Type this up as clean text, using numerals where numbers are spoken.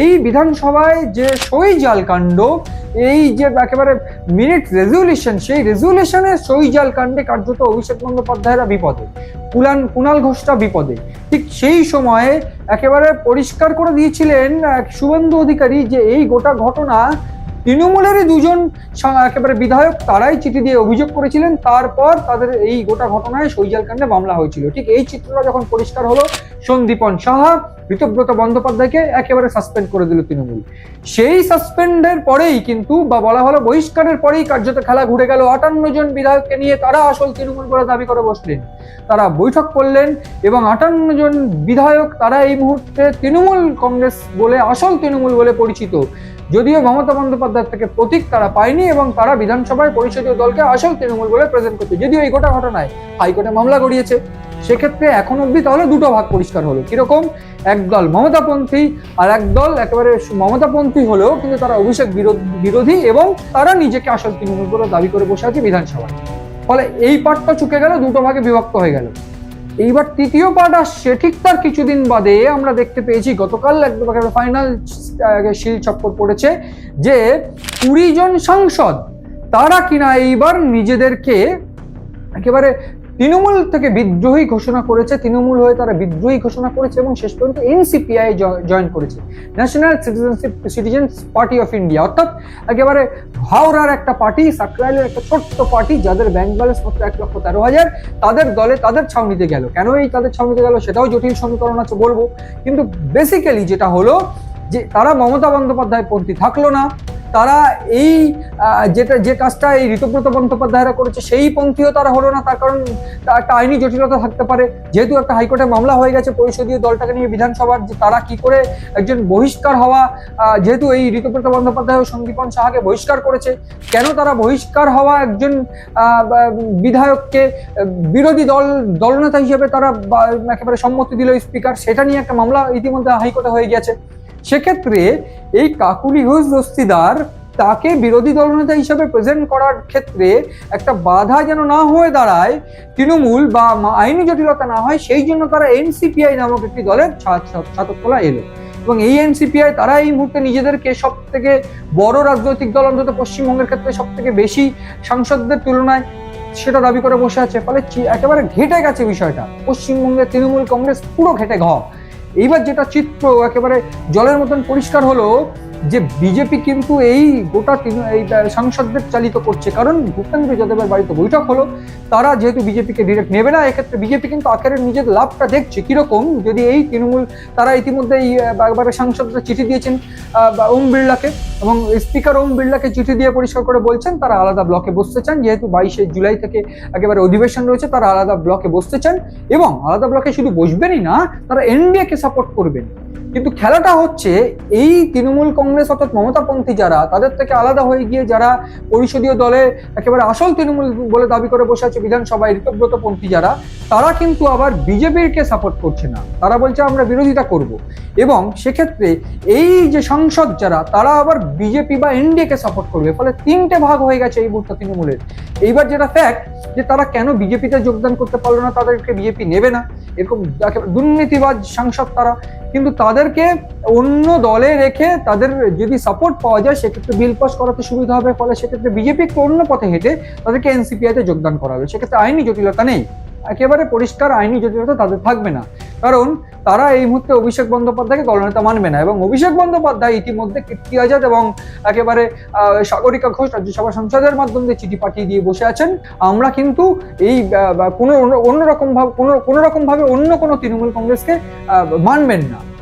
এই বিধানসভায় যে সই জাল কাণ্ড, এই যে একেবারে মিনিট রেজলিউশন, সেই রেজলিউশনের সই জাল কাণ্ডে কার্যত অভিষেক বন্দ্যোপাধ্যায়রা বিপদে, কুণাল ঘোষরা বিপদে। ঠিক সেই সময়ে একেবারে পরিষ্কার করে দিয়েছিলেন শুভেন্দু অধিকারী যে এই গোটা ঘটনা তৃণমূলেরই দুজন একেবারে বিধায়ক তারাই চিঠি দিয়ে অভিযোগ করেছিলেন, তারপর তাদের এই গোটা ঘটনায় সইজাল কাণ্ডে মামলা হয়েছিল। ঠিক এই চিত্রটা যখন পরিষ্কার হলো, সন্দীপন সাহা, ঋতব্রত বন্দ্যোপাধ্যায়কে একেবারে সাসপেন্ড করে দিল তৃণমূল। সেই সাসপেন্ডের পরেই কিন্তু, বা বলা হলো বহিষ্কারের পরেই কার্যত খেলা ঘুরে গেল। 58 জন বিধায়ককে নিয়ে তারা আসল তৃণমূল বলে দাবি করে বসলেন। তারা বৈঠক করলেন এবং 58 জন বিধায়ক তারা এই মুহূর্তে তৃণমূল কংগ্রেস বলে, আসল তৃণমূল বলে পরিচিত। যদিও মমতা বন্দ্যোপাধ্যায় থেকে প্রতীক তারা পায়নি এবং তারা বিধানসভায় পরিষদীয় দলকে আসল তৃণমূল বলে প্রেজেন্ট করছে। যদিও এই গোটা ঘটনায় হাইকোর্টে মামলা গড়িয়েছে। সেক্ষেত্রে এখন অব্দি তাহলে দুটো ভাগ পরিষ্কার হলো। কিরকম? একদল মমতাপন্থী আর একদল একেবারে মমতাপন্থী হলেও কিন্তু তারা অভিষেক বিরোধী এবং তারা নিজেকে আসল তৃণমূল বলে দাবি করে বসে আছে বিধানসভায়। ফলে এই পার্টটা চুকে গেল, দুটো ভাগে বিভক্ত হয়ে গেল। এইবার তৃতীয় পার্ট আসছে ঠিক তার কিছুদিন বাদে। আমরা দেখতে পেয়েছি গতকাল একদম ফাইনাল শিল চক্কর পড়েছে যে 20 জন সাংসদ তারা কিনা এইবার নিজেদেরকে একেবারে তৃণমূল থেকে বিদ্রোহী ঘোষণা করেছে, তৃণমূল হয়ে তারা বিদ্রোহী ঘোষণা করেছে এবং শেষ পর্যন্ত এনসিপিআই জয়েন করেছে, national citizens party of India. অর্থাৎ একেবারে হাওড়ার একটা পার্টি, সাকরাইলের একটা ছোট্ট পার্টি যাদের ব্যাংক ব্যালেন্স মাত্র 1,13,000, তাদের দলে তাদের ছাউনিতে গেল। কেন এই তাদের ছাউনিতে গেল সেটাও জটিল সমীকরণ আছে, বলবো। কিন্তু বেসিক্যালি যেটা হলো যে তারা মমতা বন্দ্যোপাধ্যায় পন্থী থাকলো না, তারা এই যে কাজটা এই ঋতব্রত বন্দ্যোপাধ্যায়রা করেছে সেই পন্থীও তারা হলো না। তার কারণ একটা আইনি জটিলতা থাকতে পারে, যেহেতু একটা হাইকোর্টে মামলা হয়ে গেছে পরিষদীয় দলটাকে নিয়ে বিধানসভার, যে তারা কি করে একজন বহিষ্কার হওয়া, যেহেতু এই ঋতব্রত বন্দ্যোপাধ্যায় ও সন্দীপন সাহাকে বহিষ্কার করেছে, কেন তারা বহিষ্কার হওয়া একজন বিধায়ককে বিরোধী দলনেতা হিসেবে তারা একেবারে সম্মতি দিল স্পিকার, সেটা নিয়ে একটা মামলা ইতিমধ্যে হাইকোর্টে হয়ে গেছে। সেক্ষেত্রে এই কাকুলি ঘোষ দস্তিদার তাকে বিরোধী দলনেতা হিসেবে প্রেজেন্ট করার ক্ষেত্রে একটা বাধা যেন না হয়ে দাঁড়ায় তৃণমূল, বা আইনি জটিলতা না হয়, সেই জন্য তারা এনসিপিআই নামক একটি দলের ছাত্রতলা এলো। এবং এই এনসিপিআই তারা এই মুহূর্তে নিজেদেরকে সব থেকে বড় রাজনৈতিক দল, অন্তত পশ্চিমবঙ্গের ক্ষেত্রে সব থেকে বেশি সাংসদদের তুলনায়, সেটা দাবি করে বসে আছে। ফলে একেবারে ঘেটে গেছে বিষয়টা, পশ্চিমবঙ্গের তৃণমূল কংগ্রেস পুরো ঘেটে ঘ। এইবার যেটা চিত্র একেবারে জলের মতন পরিষ্কার হলো যে বিজেপি কিন্তু এই গোটা এই সাংসদদের চালিত করছে। কারণ ভূপেন্দ্র যাদবের বাড়িতে বৈঠক হলো, তারা যেহেতু বিজেপিকে ডিরেক্ট নেবে না, এক্ষেত্রে বিজেপি কিন্তু আখেরে নিজের লাভটা দেখছে। কিরকম? যদি এই তৃণমূল তারা ইতিমধ্যে একবারে সাংসদরা চিঠি দিয়েছেন ওম বিড়লাকে, এবং স্পিকার ওম বিড়লাকে চিঠি দিয়ে পরিষ্কার করে বলছেন তারা আলাদা ব্লকে বসতে চান। যেহেতু 22শে জুলাই থেকে একেবারে অধিবেশন রয়েছে, তারা আলাদা ব্লকে বসতে চান এবং আলাদা ব্লকে শুধু বসবেনই না, তারা এনডিএকে সাপোর্ট করবেন। কিন্তু খেলাটা হচ্ছে এই তৃণমূল কংগ্রেস অর্থাৎ মমতাপন্থী যারা, তাদের থেকে আলাদা হয়ে গিয়ে যারা পরিষদীয় দলে একেবারে আসল তৃণমূল বলে দাবি করে বসে আছে বিধানসভায়, ঋতব্রতপন্থী যারা, তারা কিন্তু আবার বিজেপিকে সাপোর্ট করছে না, তারা বলছে আমরা বিরোধিতা করব। এবং সেক্ষেত্রে এই যে সাংসদ যারা, তারা আবার বিজেপি বা এনডিএকে সাপোর্ট করবে। ফলে তিনটে ভাগ হয়ে গেছে এই মুহূর্তে তৃণমূলের। এইবার যেটা ফ্যাক্ট যে তারা কেন বিজেপিতে যোগদান করতে পারলো না, তাদেরকে বিজেপি নেবে না, এরকম দুর্নীতিবাজ সাংসদ তারা, কিন্তু তাদেরকে অন্য দলে রেখে তাদের যদি সাপোর্ট পাওয়া যায় সেক্ষেত্রে বিল পাস করাতে সুবিধা হবে। ফলে সেক্ষেত্রে বিজেপি একটু অন্য পথে হেঁটে তাদেরকে এনসিপিআইতে যোগদান করা হবে। সেক্ষেত্রে আইনি জটিলতা নেই, একেবারে পরিষ্কার আইনি জটিলতা তাদের থাকবে না, কারণ তারা এই মুহূর্তে অভিষেক বন্দ্যোপাধ্যায়কে দলনেতা মানবে না। এবং অভিষেক বন্দ্যোপাধ্যায় ইতিমধ্যে কীর্তি আজাদ এবং একেবারে সাগরিকা ঘোষ রাজ্যসভা সংসদের মাধ্যমে চিঠি পাঠিয়ে দিয়ে বসে আছেন, আমরা কিন্তু এই কোনো রকম ভাবে অন্য কোনো তৃণমূল কংগ্রেসকে মানবেন না।